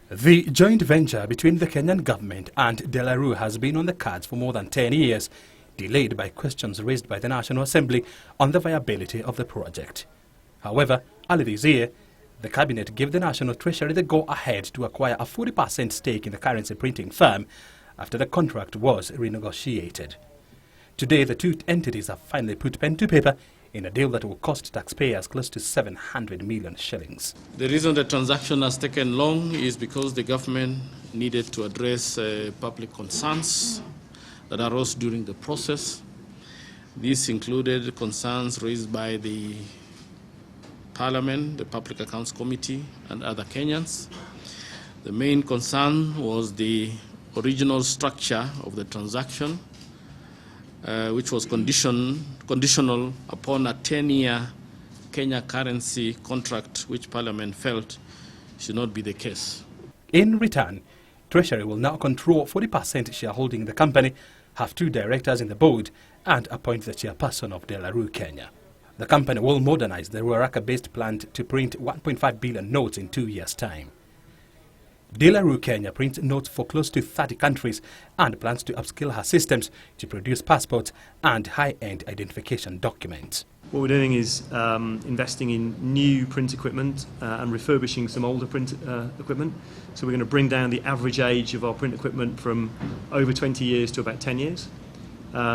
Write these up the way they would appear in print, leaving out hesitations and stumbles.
The joint venture between the Kenyan government and De La Rue has been on the cards for more than 10 years, delayed by questions raised by the National Assembly on the viability of the project. However, early this year, the Cabinet gave the National Treasury the go-ahead to acquire a 40% stake in the currency printing firm after the contract was renegotiated. Today, the two entities have finally put pen to paper in a deal that will cost taxpayers close to 700 million shillings. The reason the transaction has taken long is because the government needed to address public concerns that arose during the process. This included concerns raised by the Parliament, the Public Accounts Committee, and other Kenyans. The main concern was the original structure of the transaction, which was conditional upon a 10-year Kenya currency contract, which Parliament felt should not be the case. In return, Treasury will now control 40% shareholding in the company, have two directors in the board, and appoint the chairperson of Rue Kenya. The company will modernize the Ruaraka-based plant to print 1.5 billion notes in 2 years' time. Rue Kenya prints notes for close to 30 countries and plans to upskill her systems to produce passports and high-end identification documents. What we're doing is investing in new print equipment and refurbishing some older print equipment. So we're going to bring down the average age of our print equipment from over 20 years to about 10 years.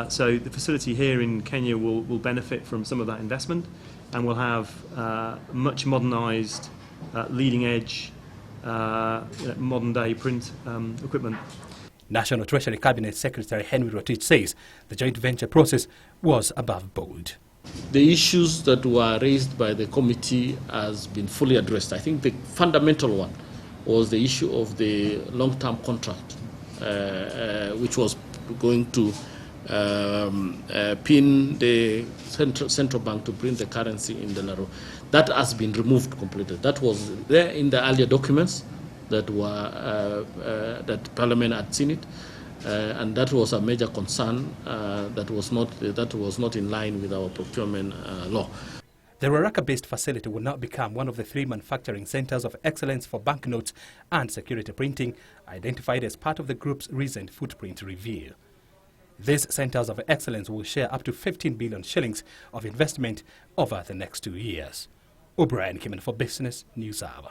So the facility here in Kenya will benefit from some of that investment, and we'll have much modernised, leading-edge, modern-day print equipment. National Treasury Cabinet Secretary Henry Rotich says the joint venture process was above board. The issues that were raised by the committee has been fully addressed. I think the fundamental one was the issue of the long-term contract, which was going to pin the central bank to print the currency in De La Rue. That has been removed completely. That was there in the earlier documents that were that Parliament had seen it, and that was a major concern that was not in line with our procurement law. The Ruaraka-based facility will now become one of the 3 manufacturing centers of excellence for banknotes and security printing, identified as part of the group's recent footprint review. These centers of excellence will share up to 15 billion shillings of investment over the next 2 years. O'Brien came in for Business News Hour.